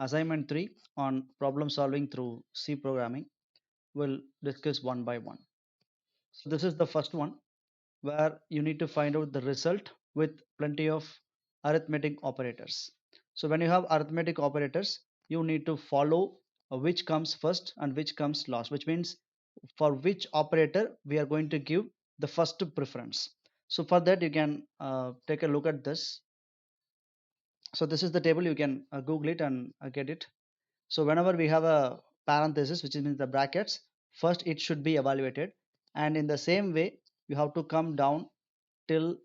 assignment 3 on problem solving through C programming. We'll discuss one by one. So this is the first one where you need to find out the result with plenty of arithmetic operators. So when you have arithmetic operators, you need to follow which comes first and which comes last, which means for which operator we are going to give the first preference. So for that you can take a look at this. So this is the table. You can Google it and get it. So whenever we have a parenthesis, which means the brackets, first it should be evaluated, and in the same way you have to come down till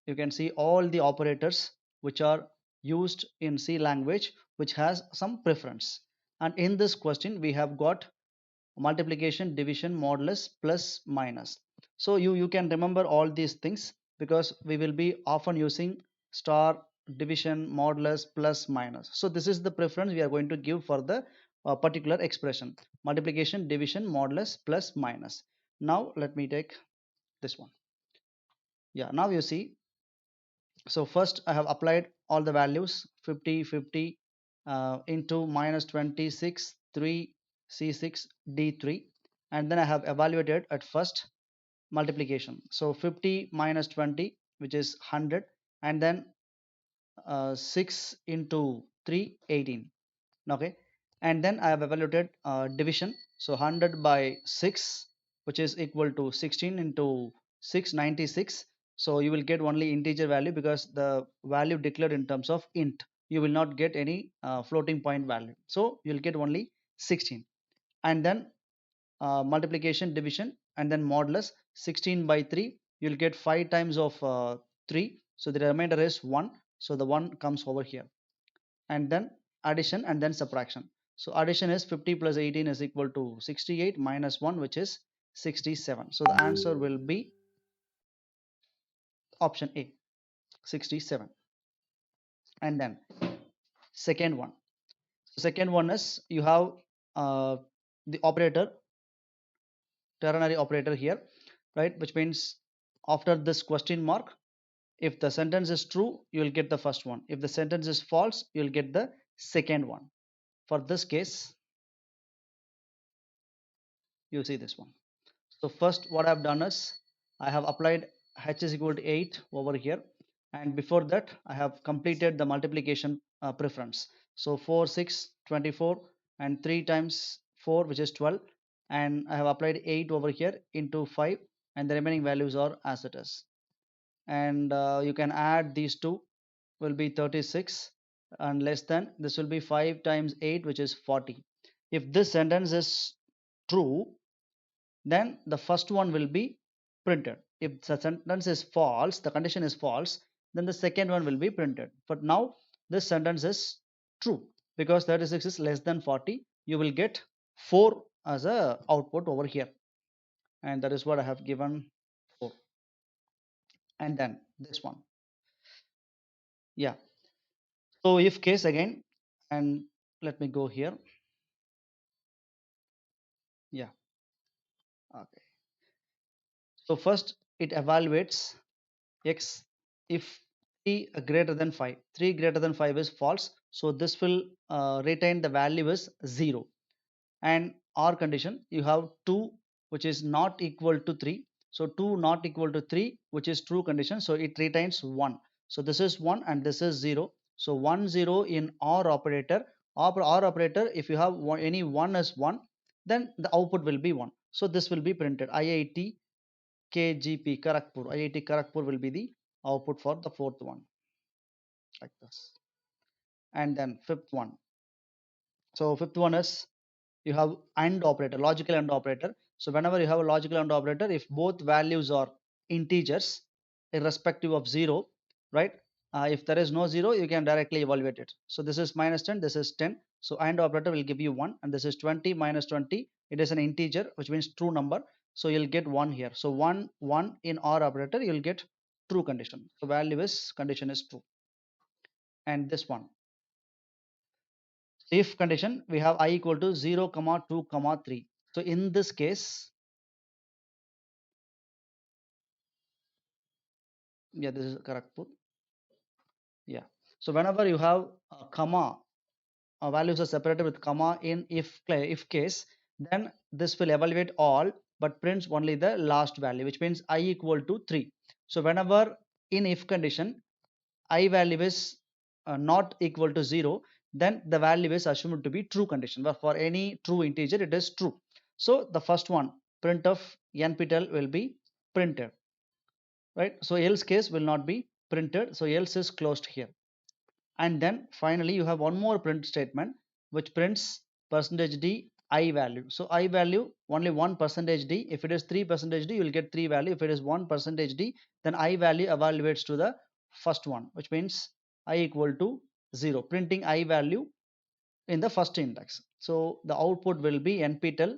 you can see all the operators which are used in C language which has some preference. And in this question we have got multiplication, division, modulus, plus, minus. So you can remember all these things because we will be often using star, division, modulus, plus, minus. So this is the preference we are going to give for the particular expression: multiplication, division, modulus, plus, minus. Now let me take this one. Yeah, now you see. So first I have applied all the values 50, 50 into minus 26, 3, C6, D3, and then I have evaluated at first multiplication. So 50 minus 20, which is 100, and then 6 into 3, 18. Okay, and then I have evaluated division. So 100 by 6, which is equal to 16 into 6, 96. So you will get only integer value because the value declared in terms of int, you will not get any floating point value, so you'll get only 16. And then multiplication, division, and then modulus. 16 by 3, you'll get 5 times of 3, so the remainder is 1, so the 1 comes over here. And then addition and then subtraction. So addition is 50 plus 18 is equal to 68 minus 1, which is 67. So the answer will be option A, 67. And then second one. Second one is you have the operator, ternary operator here, right? Which means after this question mark, if the sentence is true, you will get the first one. If the sentence is false, you will get the second one. For this case, you see this one. So first what I've done is I have applied h is equal to 8 over here, and before that I have completed the multiplication preference. So 4, 6, 24, and 3 times 4, which is 12, and I have applied 8 over here into 5, and the remaining values are as it is. And you can add these two, will be 36, and less than this will be 5 times 8, which is 40. If this sentence is true, then the first one will be printed. If the sentence is false, the condition is false, then the second one will be printed. But now this sentence is true because 36 is less than 40. You will get 4 as a output over here, and that is what I have given 4. And then this one, yeah. So if case again, and let me go here. Yeah, okay. So first it evaluates x if 3 greater than 5. 3 greater than 5 is false, so this will retain the value as 0. And or condition, you have 2 which is not equal to 3, so 2 not equal to 3, which is true condition, so it retains 1. So this is 1 and this is 0, so 1 0 in or operator. Or operator, if you have any 1 as 1, then the output will be 1, so this will be printed IIT KGP Kharagpur. IIT Kharagpur will be the output for the fourth one, like this. And then fifth one. So fifth one is you have AND operator, logical AND operator. So whenever you have a logical AND operator, if both values are integers, irrespective of 0, right? If there is no 0, you can directly evaluate it. So this is minus 10, this is 10. So AND operator will give you 1, and this is 20 minus 20. It is an integer, which means true number. So you'll get 1 here. So 1, 1 in OR operator, you'll get true condition. So value is condition is true. And this one, if condition, we have I equal to 0, 2, 3. So in this case, yeah, this is Kharagpur. Yeah. So whenever you have a comma values are separated with comma in if case, then this will evaluate all but prints only the last value, which means I equal to 3. So whenever in if condition I value is not equal to 0, then the value is assumed to be true condition. But for any true integer, it is true. So the first one, print of nptel will be printed, right? So else case will not be printed. So else is closed here. And then finally you have one more print statement which prints percentage d I value. So I value only 1 percentage d. If it is 3 percentage d, you will get 3 value. If it is 1 percentage d, then I value evaluates to the first one, which means I equal to 0, printing I value in the first index. So the output will be nptel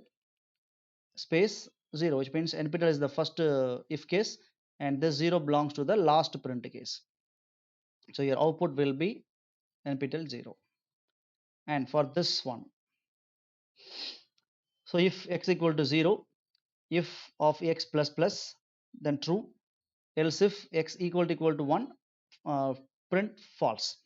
space 0, which means nptel is the first if case, and this 0 belongs to the last print case. So your output will be nptel 0. And for this one, so if x equal to 0, if of x plus plus, then true. Else if x equal to 1, uh, print false.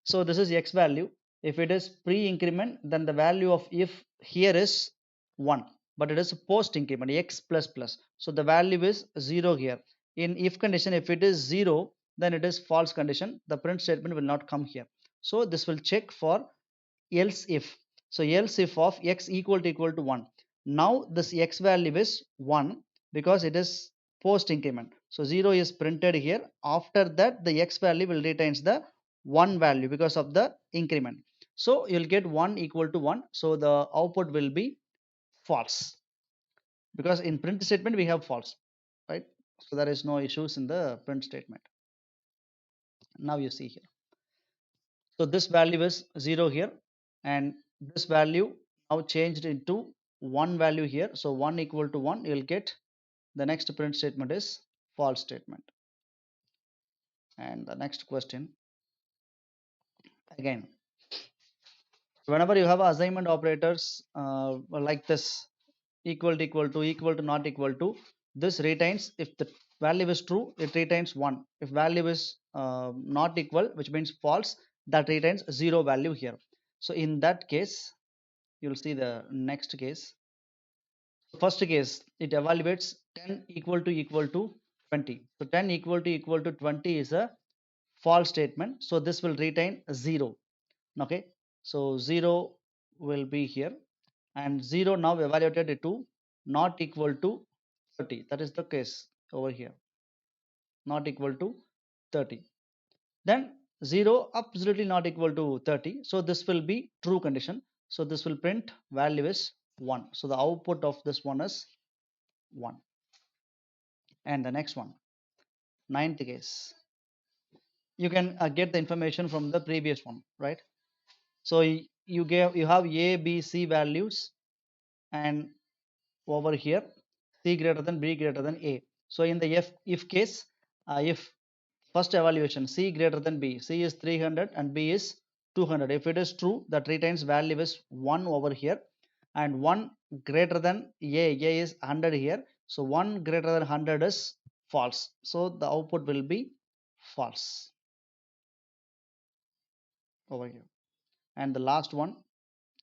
So this is x value. If it is pre-increment, then the value of if here is 1, but it is post increment x plus plus. So the value is 0 here. In if condition, if it is 0, then it is false condition. The print statement will not come here. So this will check for else if. So else if of x equal to 1. Now this x value is 1 because it is post increment. So 0 is printed here. After that the x value will retains the 1 value because of the increment. So you'll get 1 equal to 1. So the output will be false because in print statement we have false, right? So there is no issues in the print statement. Now you see here. So this value is 0 here, and this value now changed into 1 value here. So 1 equal to 1, you will get the next print statement is false statement. And the next question again, whenever you have assignment operators like this, equal to not equal to, this retains, if the value is true, it retains 1. If value is not equal, which means false, that retains 0 value here. So in that case, you'll see the next case. First case, it evaluates 10 equal to 20. So 10 equal to 20 is a false statement. So this will retain 0. Okay. So 0 will be here, and 0 now evaluated to not equal to 30. That is the case over here. Not equal to 30. Then 0 absolutely not equal to 30. So this will be true condition. So this will print value is 1. So the output of this one is 1. And the next one, ninth case, you can get the information from the previous one, right? So you have a b c values, and over here c greater than b greater than a. So in the if case, if first evaluation c greater than b, c is 300 and b is 200, if it is true, that retains value is 1 over here, and 1 greater than a is 100 here. So 1 greater than 100 is false. So the output will be false over here. And the last one,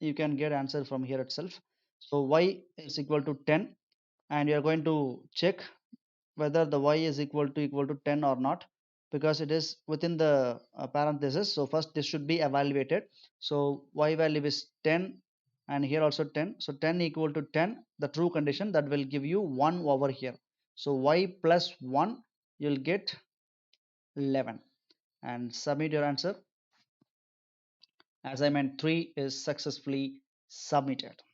you can get answer from here itself. So y is equal to 10, and you are going to check whether the y is equal to 10 or not, because it is within the parenthesis. So first this should be evaluated. So y value is 10, and here also 10. So 10 equal to 10, the true condition, that will give you 1 over here. So y plus 1, you'll get 11, and submit your answer. Assignment 3 is successfully submitted.